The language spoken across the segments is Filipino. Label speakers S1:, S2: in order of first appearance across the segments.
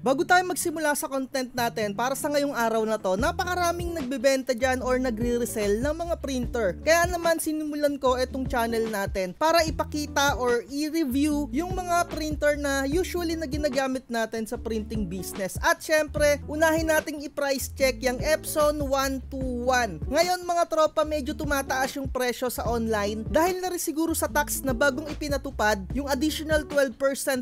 S1: Bago tayo magsimula sa content natin para sa ngayong araw na to, napakaraming nagbebenta dyan or nagre-resell ng mga printer. Kaya naman sinimulan ko itong channel natin para ipakita or i-review yung mga printer na usually na ginagamit natin sa printing business. At syempre, unahin nating i-price check yung Epson 121. Ngayon mga tropa, medyo tumataas yung presyo sa online dahil na rin siguro sa tax na bagong ipinatupad yung additional 12%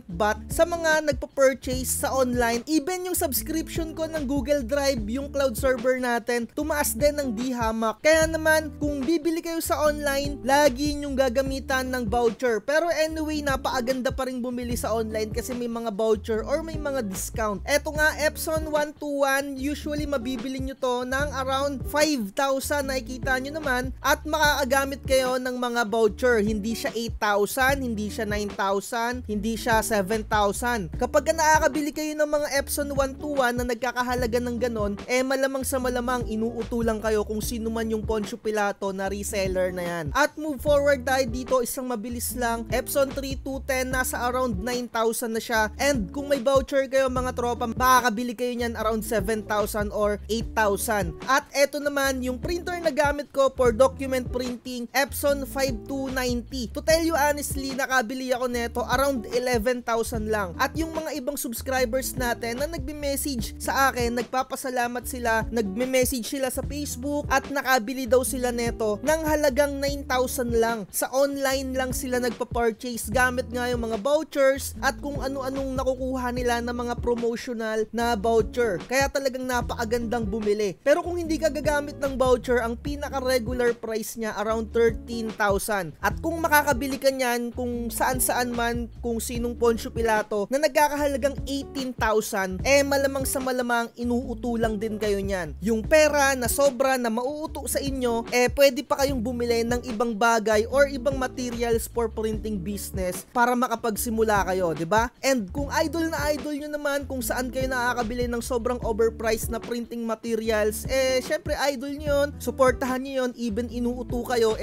S1: VAT sa mga nagpa-purchase sa online. Even yung subscription ko ng Google Drive, yung cloud server natin, tumaas din ng di-hamak. Kaya naman, kung bibili kayo sa online, lagi nyong gagamitan ng voucher. Pero anyway, napaaganda pa rin bumili sa online kasi may mga voucher or may mga discount. Eto nga, Epson 121, usually mabibili nyo to ng around 5,000, nakikita nyo naman, at makakagamit kayo ng mga voucher. Hindi siya 8,000, hindi siya 9,000, hindi siya 7,000. Kapag nakakabili kayo ng mga Epson 121 na nagkakahalaga ng ganon, malamang sa malamang inuutulang kayo kung sino man yung Poncio Pilato na reseller na yan. At move forward tayo dito, isang mabilis lang, Epson 3210 nasa around 9,000 na siya, and kung may voucher kayo mga tropa, makakabili kayo niyan around 7,000 or 8,000. At eto naman yung printer na gamit ko for document printing, Epson 5290. To tell you honestly, nakabili ako neto around 11,000 lang. At yung mga ibang subscribers natin na nagme-message sa akin, nagpapasalamat sila, nagme-message sila sa Facebook at nakabili daw sila neto ng halagang 9,000 lang. Sa online lang sila nagpa-purchase gamit nga yung mga vouchers at kung ano-anong nakukuha nila na mga promotional na voucher. Kaya talagang napakagandang bumili. Pero kung hindi ka gagamit ng voucher, ang pinaka-regular price niya around 13,000. At kung makakabili ka niyan kung saan-saan man, kung sinong Poncio Pilato na nagkakahalagang 18,000, malamang sa malamang inuutulang din kayo niyan. Yung pera na sobra na mauuto sa inyo, pwede pa kayong bumili ng ibang bagay or ibang materials for printing business para makapagsimula kayo, 'di ba? And kung idol na idol nyo naman kung saan kayo nakakabili ng sobrang overpriced na printing materials, syempre idol nyo yun, supportahan nyo yun, even inuuto kayo,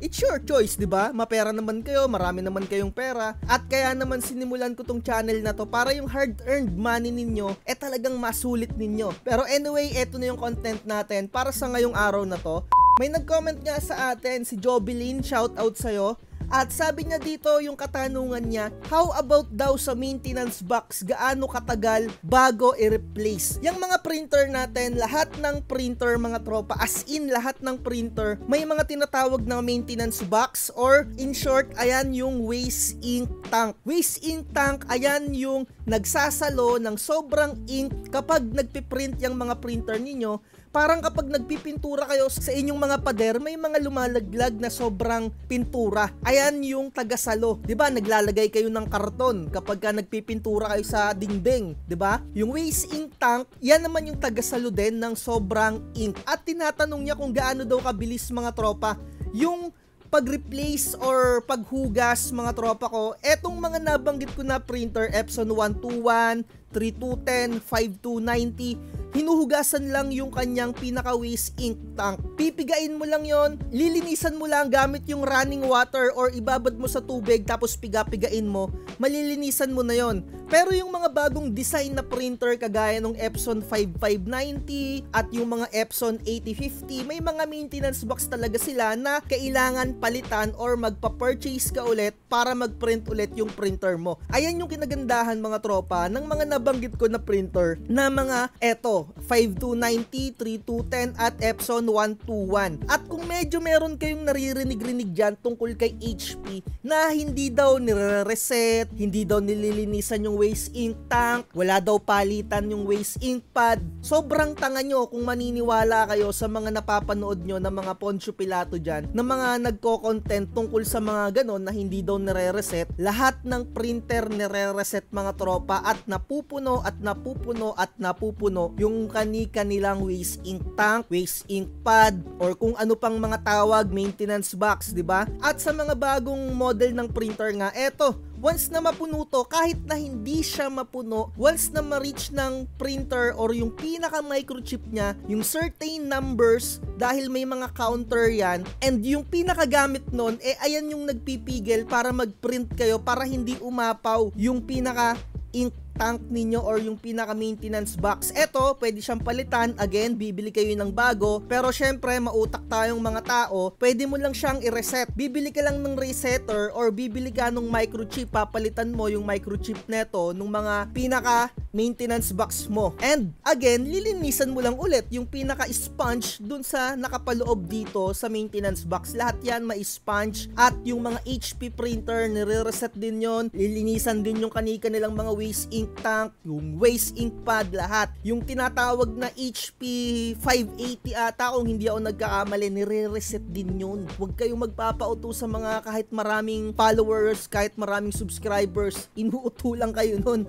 S1: it's your choice, 'di ba? Mapera naman kayo, marami naman kayong pera, at kaya naman sinimulan ko tong channel na to para yung hard-earned money ninyo talagang masulit ninyo. Pero anyway, eto na yung content natin para sa ngayong araw na to. May nag-comment nga sa atin si Jobilin, shout out sa'yo. At sabi niya dito yung katanungan niya, how about daw sa maintenance box, gaano katagal bago i-replace? Yung mga printer natin, lahat ng printer mga tropa, as in lahat ng printer, may mga tinatawag na maintenance box or in short, ayan yung waste ink tank. Waste ink tank, ayan yung nagsasalo ng sobrang ink kapag nagpiprint yung mga printer ninyo. Parang kapag nagpipintura kayo sa inyong mga pader, may mga lumalaglag na sobrang pintura. Ayan yung tagasalo. 'Di ba? Naglalagay kayo ng karton kapag ka nagpipintura kayo sa dingding, 'di ba? Yung waste ink tank, yan naman yung tagasalo din ng sobrang ink. At tinatanong niya kung gaano daw kabilis mga tropa yung pag-replace or paghugas mga tropa ko. Etong mga nabanggit ko na printer, Epson 121, 3210, 5290, hinuhugasan lang yung kanyang pinaka-waste ink tank. Pipigain mo lang yon, lilinisan mo lang gamit yung running water or ibabad mo sa tubig tapos piga-pigain mo, malilinisan mo na yon. Pero yung mga bagong design na printer kagaya ng Epson 5590 at yung mga Epson 8050, may mga maintenance box talaga sila na kailangan palitan or magpa-purchase ka ulit para mag-print ulit yung printer mo. Ayan yung kinagandahan mga tropa ng mga nabanggit ko na printer na mga eto, 5290, 3210 at Epson 121. At kung medyo meron kayong naririnig-rinig dyan tungkol kay HP na hindi daw nire-reset, hindi daw nililinisan yung waste ink tank, wala daw palitan yung waste ink pad, sobrang tanga nyo kung maniniwala kayo sa mga napapanood nyo ng mga Poncio Pilato dyan, na mga nagko-content tungkol sa mga ganon na hindi daw nire-reset. Lahat ng printer nire-reset mga tropa at napupuno at napupuno at napupuno yung kani-kanilang waste ink tank, waste ink pad, or kung ano pang mga tawag, maintenance box, 'di ba? At sa mga bagong model ng printer nga, eto, once na mapuno to, kahit na hindi siya mapuno, once na ma-reach ng printer or yung pinaka-microchip niya, yung certain numbers, dahil may mga counter yan, and yung pinakagamit nun, ayan yung nagpipigil para mag-print kayo para hindi umapaw yung pinaka ink tank ninyo or yung pinaka maintenance box. Eto, pwede siyang palitan. Again, bibili kayo ng bago. Pero syempre, mautak tayong mga tao, pwede mo lang siyang i-reset. Bibili ka lang ng resetter or bibili ka ng microchip, papalitan mo yung microchip neto nung mga pinaka maintenance box mo. And again, lilinisan mo lang ulit yung pinaka sponge dun sa nakapaloob dito sa maintenance box. Lahat yan ma-sponge at yung mga HP printer, nire-reset din yon. Lilinisan din yung kanika nilang mga waste ink tank, yung waste ink pad, lahat. Yung tinatawag na HP 580 ata kung hindi ako nagkakamali, nire-reset din yun. Huwag kayong magpapauto sa mga kahit maraming followers, kahit maraming subscribers, inuuto lang kayo nun.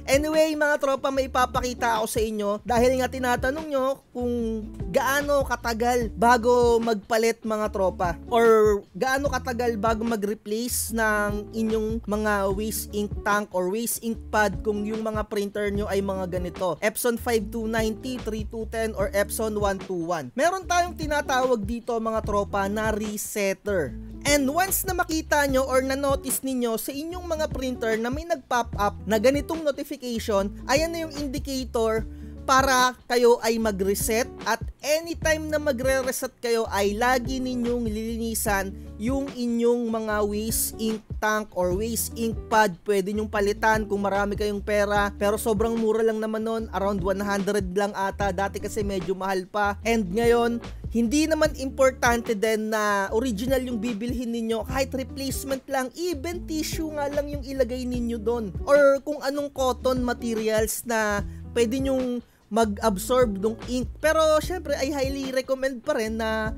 S1: Anyway, mga tropa, may ipapakita ako sa inyo dahil nga tinatanong nyo kung gaano katagal bago magpalit, mga tropa, or gaano katagal bago mag-replace ng inyong mga waste ink tank or waste ink pad kung yung mga printer nyo ay mga ganito, Epson 5290, 3210 or Epson 121. Meron tayong tinatawag dito, mga tropa, na resetter. And once na makita nyo or na-notice ninyo sa inyong mga printer na may nag-pop up na ganitong notification, ayan na yung indicator para kayo ay mag-reset, at anytime na magre-reset kayo ay lagi ninyong lilinisan yung inyong mga waste ink tank or waste ink pad. Pwede nyong palitan kung marami kayong pera, pero sobrang mura lang naman nun, around 100 lang ata. Dati kasi medyo mahal pa, and ngayon hindi naman importante din na original yung bibilhin ninyo, kahit replacement lang, even tissue nga lang yung ilagay ninyo doon, or kung anong cotton materials na pwede nyong mag-absorb ng ink. Pero syempre ay highly recommend pa rin na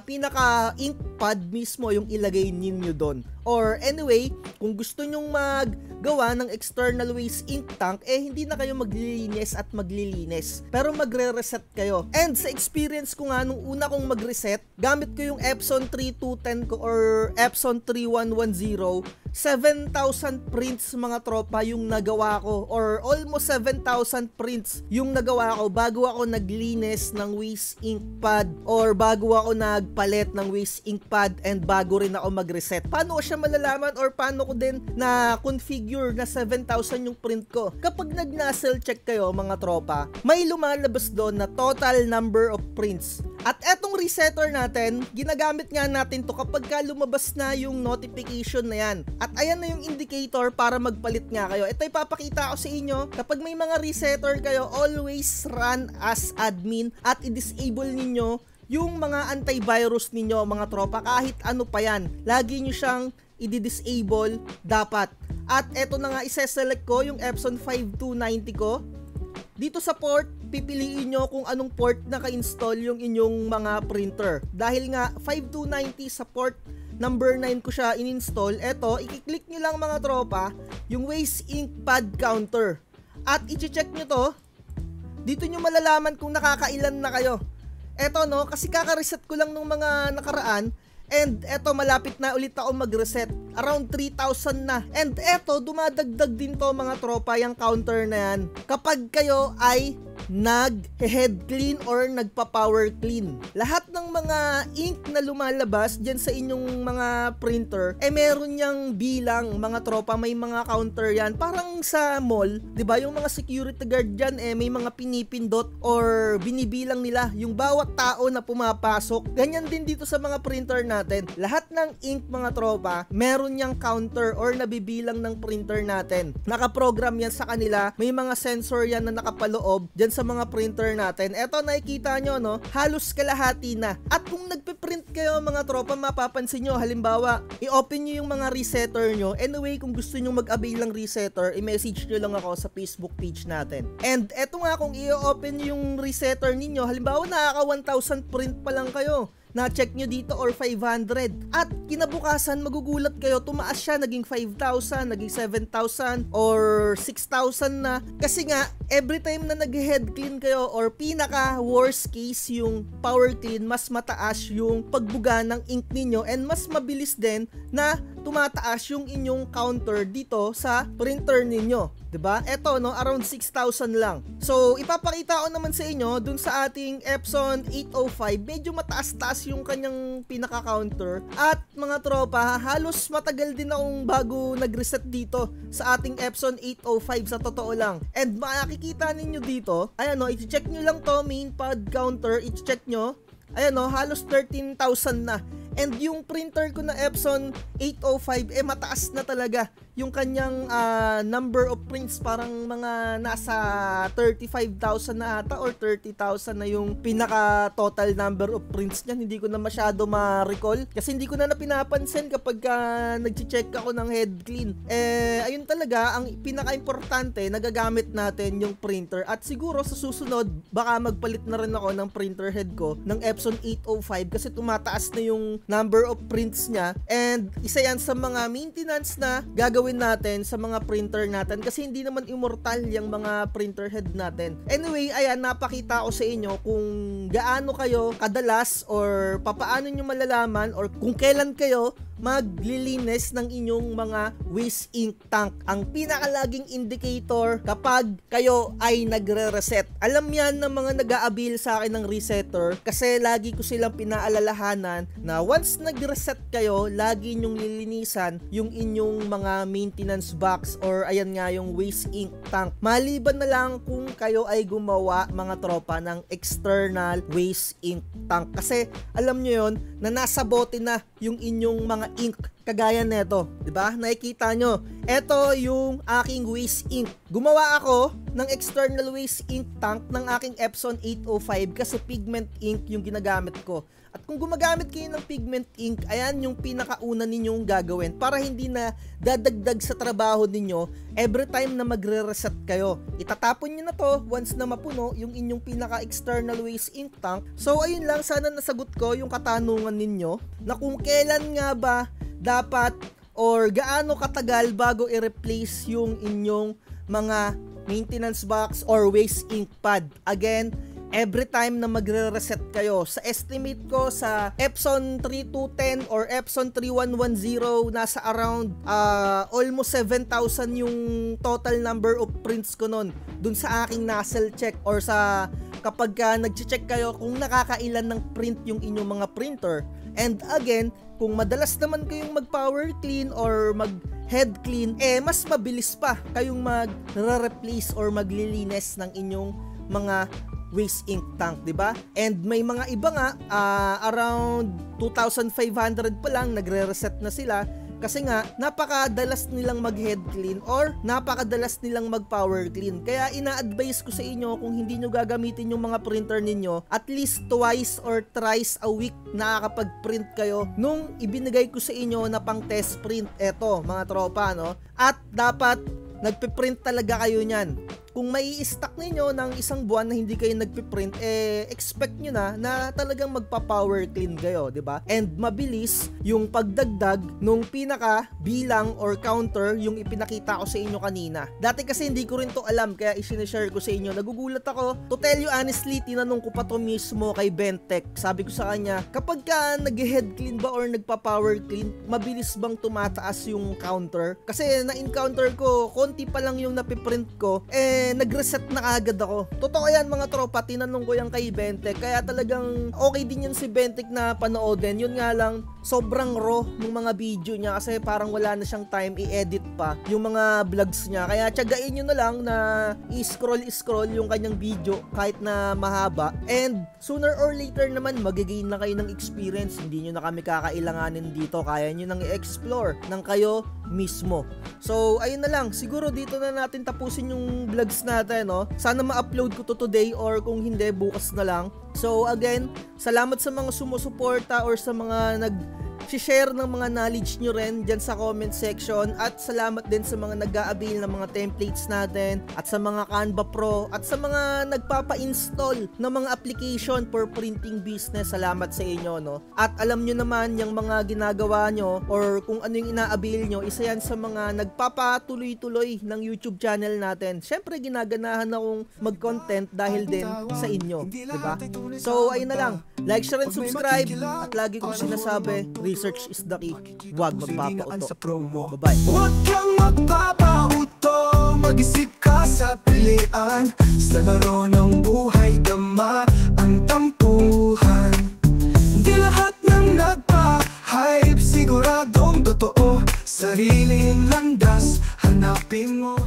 S1: pinaka ink pad mismo yung ilagay ninyo doon. Or anyway, kung gusto nyong maggawa ng external waste ink tank, hindi na kayo maglilinis at maglilinis, pero magre-reset kayo. And sa experience ko nga, nung una kong mag-reset, gamit ko yung Epson 3210 ko or Epson 3110, 7,000 prints, mga tropa, yung nagawa ko, or almost 7,000 prints yung nagawa ko bago ako naglinis ng waste ink pad or bago ako nagpalit ng waste ink pad, and bago rin ako mag-reset. Paano ko siya malalaman or paano ko din na configure na 7,000 yung print ko? Kapag nag-nozzle check kayo, mga tropa, may lumalabas doon na total number of prints. At etong resetter natin, ginagamit nga natin to kapag ka lumabas na yung notification na yan. At ayan na yung indicator para magpalit nga kayo. Ito ipapakita ko sa inyo. Kapag may mga resetter kayo, always run as admin at i-disable ninyo yung mga antivirus ninyo, mga tropa. Kahit ano pa yan, lagi nyo siyang i-disable dapat. At eto na nga, isa-select ko yung Epson 5290 ko. Dito sa port, pipiliin nyo kung anong port naka-install yung inyong mga printer. Dahil nga 5290 sa port number 9 ko siya in-install, eto, i-click nyo lang, mga tropa, yung waste ink pad counter. At i-check nyo to. Dito nyo malalaman kung nakakailan na kayo. Eto, no, kasi kaka-reset ko lang nung mga nakaraan. And eto, malapit na ulit ako mag-reset. Around 3,000 na. And eto, dumadagdag din to, mga tropa, yung counter na yan kapag kayo ay nag-head clean or nagpa-power clean. Lahat ng mga ink na lumalabas dyan sa inyong mga printer, meron niyang bilang, mga tropa. May mga counter yan. Parang sa mall, di ba, yung mga security guard dyan, may mga pinipindot or binibilang nila yung bawat tao na pumapasok. Ganyan din dito sa mga printer natin. Lahat ng ink, mga tropa, meron niyang counter or nabibilang ng printer natin. Nakaprogram yan sa kanila. May mga sensor yan na nakapaloob dyan sa mga printer natin. Eto, nakikita nyo, no? Halos kalahati na. At kung nagpe-print kayo, mga tropa, mapapansin nyo, halimbawa, i-open nyo yung mga resetter nyo. Anyway, kung gusto nyo mag-avail ng resetter, i-message nyo lang ako sa Facebook page natin. And eto nga, kung i-open nyo yung resetter ninyo, halimbawa, nakaka 1,000 print pa lang kayo. Na-check nyo dito or 500. At kinabukasan, magugulat kayo, tumaas siya, naging 5,000, naging 7,000 or 6,000 na. Kasi nga, every time na nag-head clean kayo or pinaka worst case yung power clean, mas mataas yung pagbuga ng ink ninyo and mas mabilis din na tumataas yung inyong counter dito sa printer ninyo. 'Di ba? Ito no, around 6,000 lang. So, ipapakita ko naman sa inyo dun sa ating Epson 805, medyo mataas-taas yung kanyang pinaka-counter. At mga tropa, halos matagal din akong bago nag-reset dito sa ating Epson 805 sa totoo lang. And makikita ninyo dito, ayan no, i-check nyo lang to, main pad counter, i-check nyo. Ayan no, halos 13,000 na. And yung printer ko na Epson 805, mataas na talaga yung kanyang number of prints, parang mga nasa 35,000 na ata or 30,000 na yung pinaka total number of prints niyan. Hindi ko na masyado ma-recall kasi hindi ko na pinapansin kapag nag-check ako ng head clean. Ayun talaga, ang pinaka-importante, nagagamit natin yung printer. At siguro sa susunod, baka magpalit na rin ako ng printer head ko ng Epson 805 kasi tumataas na yung number of prints niya. And isa yan sa mga maintenance na gagawin natin sa mga printer natin kasi hindi naman immortal yung mga printer head natin. Anyway, ayan, napakita ko sa inyo kung gaano kayo kadalas or papaano nyo malalaman or kung kailan kayo maglilinis ng inyong mga waste ink tank. Ang pinakalaging indicator kapag kayo ay nagre-reset. Alam yan ng mga nag-aabil sa akin ng resetter kasi lagi ko silang pinaalalahanan na once nag-reset kayo, lagi nyong lilinisan yung inyong mga maintenance box or ayan nga yung waste ink tank. Maliban na lang kung kayo ay gumawa mga tropa ng external waste ink tank kasi alam nyo yon na nasa bote na yung inyong mga ink kagaya nito, 'di ba? Nakikita nyo. Ito yung aking waste ink. Gumawa ako ng external waste ink tank ng aking Epson 805 kasi pigment ink yung ginagamit ko. At kung gumagamit kayo ng pigment ink, ayan yung pinakauna ninyong gagawin para hindi na dadagdag sa trabaho ninyo every time na magre-reset kayo. Itatapon nyo na to once na mapuno yung inyong pinaka-external waste ink tank. So ayun lang, sana nasagot ko yung katanungan ninyo na kung kailan nga ba dapat or gaano katagal bago i-replace yung inyong mga maintenance box or waste ink pad. Again, every time na magre-reset kayo. Sa estimate ko sa Epson 3210 or Epson 3110, nasa around almost 7,000 yung total number of prints ko nun dun sa aking nozzle check or sa kapag nag-check kayo kung nakakailan ng print yung inyong mga printer. And again, kung madalas naman kayong mag-power clean or mag-head clean, mas mabilis pa kayong mag-replace or maglilinis ng inyong mga waste ink tank, 'di ba? And may mga iba nga around 2,500 pa lang nagre-reset na sila kasi nga napakadalas nilang mag-head clean or napakadalas nilang mag-power clean. Kaya ina-advise ko sa inyo kung hindi nyo gagamitin yung mga printer ninyo, at least twice or thrice a week nakakapag-print kayo nung ibinigay ko sa inyo na pang test print. Eto mga tropa, no? At dapat nagpiprint talaga kayo niyan. Kung may i-stock ninyo ng isang buwan na hindi kayo nagpiprint, expect nyo na talagang magpa-power clean kayo, 'di ba? And mabilis yung pagdagdag nung pinaka bilang or counter yung ipinakita ko sa inyo kanina. Dati kasi hindi ko rin to alam kaya i-share ko sa inyo. Nagugulat ako. To tell you honestly, tinanong ko pa to mismo kay Bentech. Sabi ko sa kanya, kapag ka nag-head clean ba or nagpa-power clean, mabilis bang tumataas yung counter? Kasi na-encounter ko, konti pa lang yung napiprint ko, nag-reset na agad ako. Totoo yan mga tropa, tinanong ko yan kay Bentech, kaya talagang okay din yan si Bentech na panoodin. Yun nga lang, sobrang raw ng mga video niya kasi parang wala na siyang time i-edit pa yung mga vlogs niya. Kaya tiyagain nyo na lang na i-scroll yung kanyang video kahit na mahaba. And sooner or later naman, magigain na kayo ng experience. Hindi nyo na kami kakailanganin dito. Kaya nyo nang i-explore ng kayo mismo. So, ayun na lang. Siguro dito na natin tapusin yung vlogs natin, no? Sana ma-upload ko to today or kung hindi, bukas na lang. So, again, salamat sa mga sumusuporta or sa mga nag-share ng mga knowledge nyo rin dyan sa comment section. At salamat din sa mga nag-aabil ng mga templates natin at sa mga Canva Pro at sa mga nagpapa-install ng mga application for printing business. Salamat sa inyo, no? At alam nyo naman yung mga ginagawa nyo or kung ano yung inaabil nyo, isa yan sa mga nagpapatuloy-tuloy ng YouTube channel natin. Syempre, ginaganahan akong mag-content dahil din sa inyo, diba? So, ayun na lang. Like, share, and subscribe. At lagi kong sinasabi, research is the key. Huwag magpapauto. Bye-bye.
S2: Huwag kang magpapauto, mag-isip ka sa pilian. Sa laro ng buhay, dama ang tampuhan. Di lahat ng nagpa-hype siguradong totoo. Sariling landas, hanapin mo.